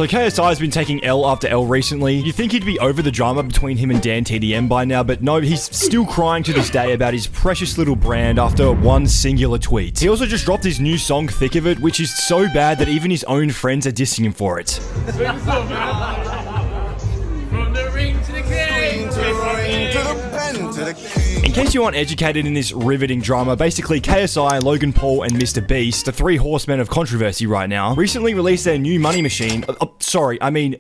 So KSI has been taking L after L recently. You'd think he'd be over the drama between him and DanTDM by now, but no, he's still crying to this day about his precious little brand after one singular tweet. He also just dropped his new song, Thick of It, which is so bad that even his own friends are dissing him for it. From the ring to the king, to the ring, to the pen, to the king. In case you aren't educated in this riveting drama, basically KSI, Logan Paul, and Mr. Beast, the three horsemen of controversy right now, recently released their new money machine,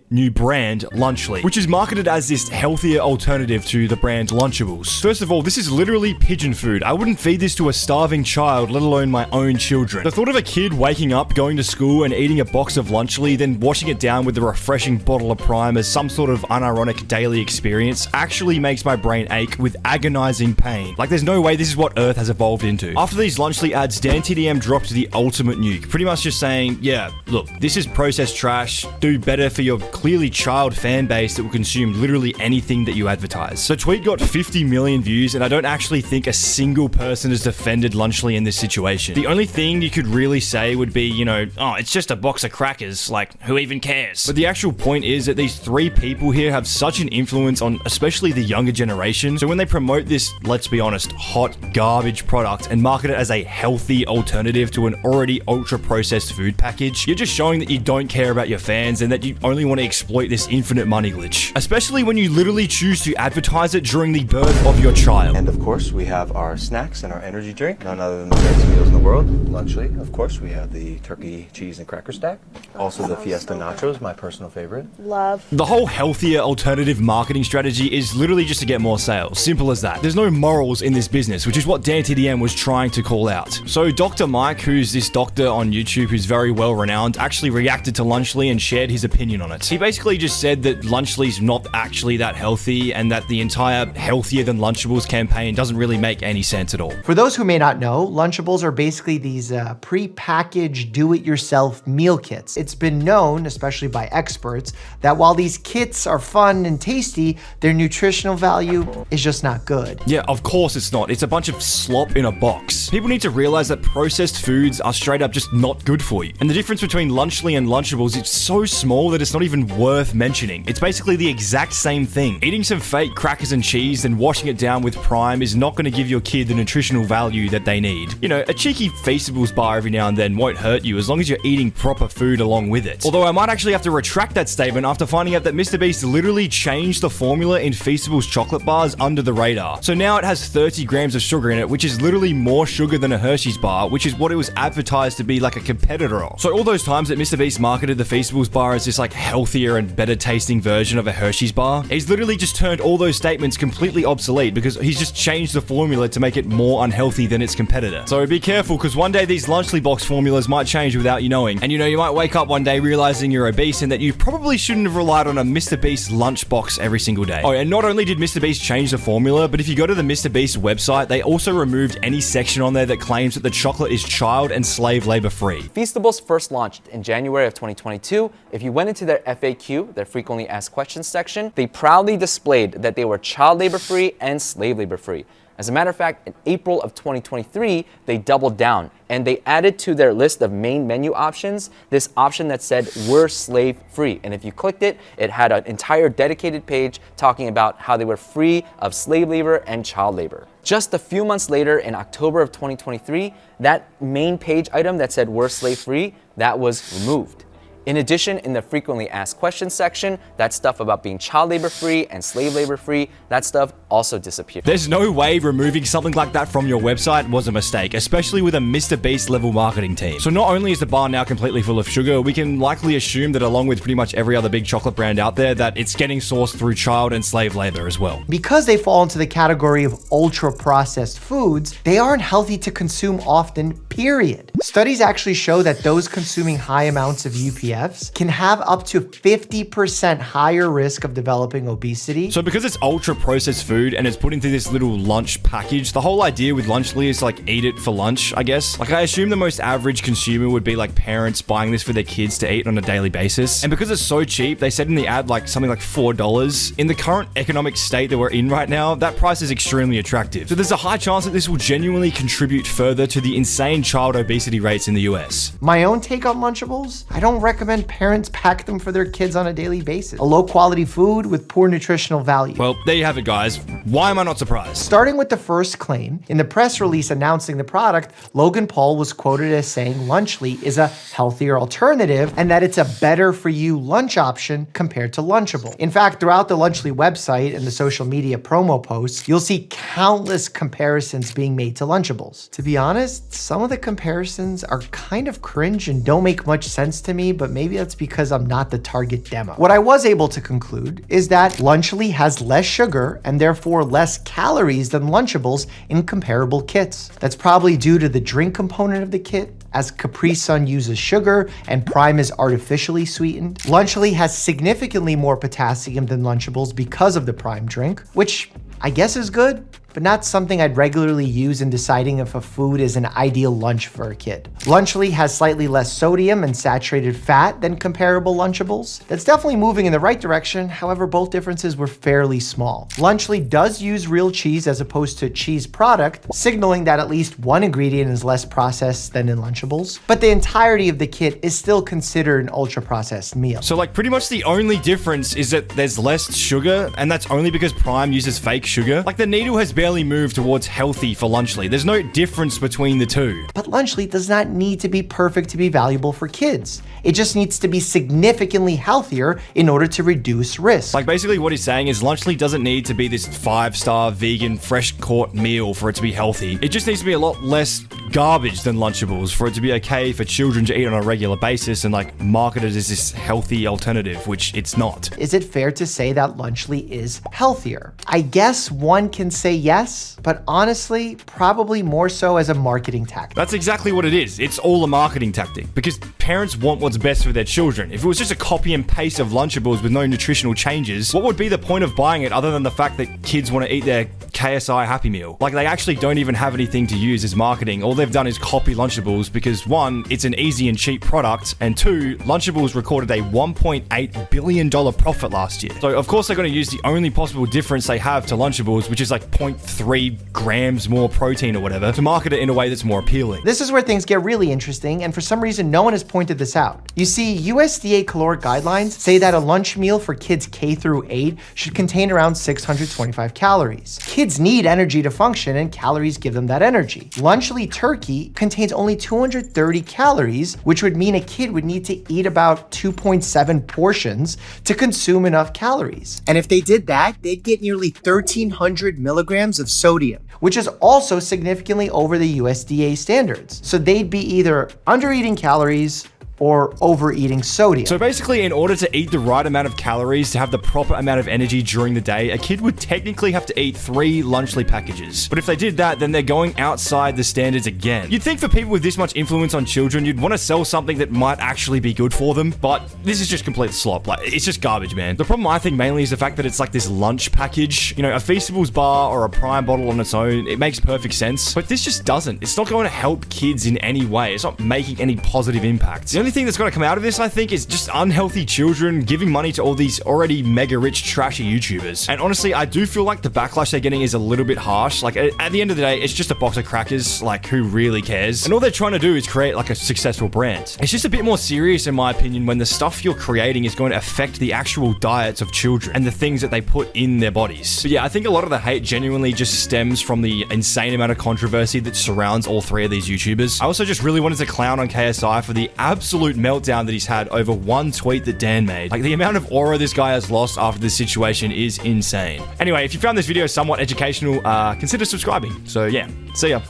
new brand, Lunchly, which is marketed as this healthier alternative to the brand Lunchables. First of all, this is literally pigeon food. I wouldn't feed this to a starving child, let alone my own children. The thought of a kid waking up, going to school, and eating a box of Lunchly, then washing it down with a refreshing bottle of Prime as some sort of unironic daily experience actually makes my brain ache with agonizing pain. Like, there's no way this is what Earth has evolved into. After these Lunchly ads, DanTDM dropped the ultimate nuke, pretty much just saying, yeah, look, this is processed trash, do better for your clearly child fan base that will consume literally anything that you advertise. The tweet got 50 million views, and I don't actually think a single person has defended Lunchly in this situation. The only thing you could really say would be, you know, oh, it's just a box of crackers, like, who even cares? But the actual point is that these three people here have such an influence on especially the younger generation, so when they promote this, let's be honest, hot garbage product and market it as a healthy alternative to an already ultra-processed food package, you're just showing that you don't care about your fans and that you only want to exploit this infinite money glitch. Especially when you literally choose to advertise it during the birth of your child. And of course, we have our snacks and our energy drink, none other than the best meals in the world. Lunchly, of course, we have the turkey, cheese, and cracker stack. Also the Fiesta Nachos, my personal favorite. Love. The whole healthier alternative marketing strategy is literally just to get more sales. Simple as that. There's no morals in this business, which is what DanTDM was trying to call out. So Dr. Mike, who's this doctor on YouTube who's very well renowned, actually reacted to Lunchly and shared his opinion on it. He basically just said that Lunchly's not actually that healthy and that the entire healthier than Lunchables campaign doesn't really make any sense at all. For those who may not know, Lunchables are basically these pre-packaged do-it-yourself meal kits. It's been known, especially by experts, that while these kits are fun and tasty, their nutritional value is just not good. Yeah, of course it's not. It's a bunch of slop in a box. People need to realize that processed foods are straight up just not good for you. And the difference between Lunchly and Lunchables is so small that it's not even worth mentioning. It's basically the exact same thing. Eating some fake crackers and cheese and washing it down with Prime is not going to give your kid the nutritional value that they need. You know, a cheeky Feastables bar every now and then won't hurt you as long as you're eating proper food along with it. Although I might actually have to retract that statement after finding out that Mr. Beast literally changed the formula in Feastables chocolate bars under the radar. So now it has 30 grams of sugar in it, which is literally more sugar than a Hershey's bar, which is what it was advertised to be like a competitor of. So all those times that Mr. Beast marketed the Feastables bar as this like healthier and better tasting version of a Hershey's bar, he's literally just turned all those statements completely obsolete because he's just changed the formula to make it more unhealthy than its competitor. So be careful, because one day these Lunchly box formulas might change without you knowing. And you know, you might wake up one day realizing you're obese and that you probably shouldn't have relied on a Mr. Beast lunch box every single day. Oh, and not only did Mr. Beast change the formula, but if you go to the Mr. Beast website, they also removed any section on there that claims that the chocolate is child and slave labor free. Feastables first launched in January of 2022. If you went into their FAQ, their frequently asked questions section, they proudly displayed that they were child labor free and slave labor free. As a matter of fact, in April of 2023, they doubled down and they added to their list of main menu options this option that said we're slave free. And if you clicked it, it had an entire dedicated page talking about how they were free of slave labor and child labor. Just a few months later, in October of 2023, that main page item that said we're slave free, that was removed. In addition, in the frequently asked questions section, that stuff about being child labor free and slave labor free, that stuff also disappeared. There's no way removing something like that from your website was a mistake, especially with a Mr. Beast level marketing team. So not only is the bar now completely full of sugar, we can likely assume that along with pretty much every other big chocolate brand out there, that it's getting sourced through child and slave labor as well. Because they fall into the category of ultra-processed foods, they aren't healthy to consume often, period. Studies actually show that those consuming high amounts of UPFs can have up to 50% higher risk of developing obesity. So because it's ultra-processed food and it's put into this little lunch package, the whole idea with Lunchly is like eat it for lunch, I guess. Like I assume the most average consumer would be like parents buying this for their kids to eat on a daily basis. And because it's so cheap, they said in the ad like something like $4. In the current economic state that we're in right now, that price is extremely attractive. So there's a high chance that this will genuinely contribute further to the insane child obesity obesity rates in the US. My own take on Lunchables? I don't recommend parents pack them for their kids on a daily basis. A low quality food with poor nutritional value. Well, there you have it, guys. Why am I not surprised? Starting with the first claim, in the press release announcing the product, Logan Paul was quoted as saying Lunchly is a healthier alternative and that it's a better for you lunch option compared to Lunchable. In fact, throughout the Lunchly website and the social media promo posts, you'll see countless comparisons being made to Lunchables. To be honest, some of the comparisons are kind of cringe and don't make much sense to me, but maybe that's because I'm not the target demo. What I was able to conclude is that Lunchly has less sugar and therefore less calories than Lunchables in comparable kits. That's probably due to the drink component of the kit, as Capri Sun uses sugar and Prime is artificially sweetened. Lunchly has significantly more potassium than Lunchables because of the Prime drink, which I guess is good, but not something I'd regularly use in deciding if a food is an ideal lunch for a kid. Lunchly has slightly less sodium and saturated fat than comparable Lunchables. That's definitely moving in the right direction, however, both differences were fairly small. Lunchly does use real cheese as opposed to cheese product, signaling that at least one ingredient is less processed than in Lunchables, but the entirety of the kit is still considered an ultra-processed meal. So like pretty much the only difference is that there's less sugar, and that's only because Prime uses fake sugar. Like the needle has barely moved towards healthy for Lunchly. There's no difference between the two. But Lunchly does not need to be perfect to be valuable for kids. It just needs to be significantly healthier in order to reduce risk. Like basically what he's saying is Lunchly doesn't need to be this 5-star vegan fresh caught meal for it to be healthy. It just needs to be a lot less garbage than Lunchables for it to be okay for children to eat on a regular basis and like marketed as this healthy alternative, which it's not. Is it fair to say that Lunchly is healthier? I guess one can say yes, but honestly, probably more so as a marketing tactic. That's exactly what it is. It's all a marketing tactic because parents want what's best for their children. If it was just a copy and paste of Lunchables with no nutritional changes, what would be the point of buying it other than the fact that kids want to eat their KSI Happy Meal? Like they actually don't even have anything to use as marketing. All they've done is copy Lunchables because one, it's an easy and cheap product, and two, Lunchables recorded a $1.8 billion profit last year. So of course they're going to use the only possible difference they have to Lunchables, which is like 0.3 grams more protein or whatever, to market it in a way that's more appealing. This is where things get really interesting, and for some reason no one has pointed this out. You see, USDA caloric guidelines say that a lunch meal for kids K through 8 should contain around 625 calories. Kids need energy to function, and calories give them that energy. Lunchly turkey contains only 230 calories, which would mean a kid would need to eat about 2.7 portions to consume enough calories. And if they did that, they'd get nearly 1,300 milligrams of sodium, which is also significantly over the USDA standards. So they'd be either under eating calories or overeating sodium. So basically, in order to eat the right amount of calories to have the proper amount of energy during the day, a kid would technically have to eat 3 Lunchly packages. But if they did that, then they're going outside the standards again. You'd think for people with this much influence on children, you'd want to sell something that might actually be good for them, but this is just complete slop. Like, it's just garbage, man. The problem I think mainly is the fact that it's like this lunch package. You know, a Feastables bar or a Prime bottle on its own, it makes perfect sense, but this just doesn't. It's not going to help kids in any way. It's not making any positive impacts. The only thing that's going to come out of this, I think, is just unhealthy children giving money to all these already mega rich, trashy YouTubers. And honestly, I do feel like the backlash they're getting is a little bit harsh. Like, at the end of the day, it's just a box of crackers. Like, who really cares? And all they're trying to do is create like a successful brand. It's just a bit more serious, in my opinion, when the stuff you're creating is going to affect the actual diets of children and the things that they put in their bodies. But yeah, I think a lot of the hate genuinely just stems from the insane amount of controversy that surrounds all 3 of these YouTubers. I also just really wanted to clown on KSI for the absolute meltdown that he's had over one tweet that Dan made. Like, the amount of aura this guy has lost after this situation is insane. Anyway, if you found this video somewhat educational, consider subscribing. So yeah, see ya.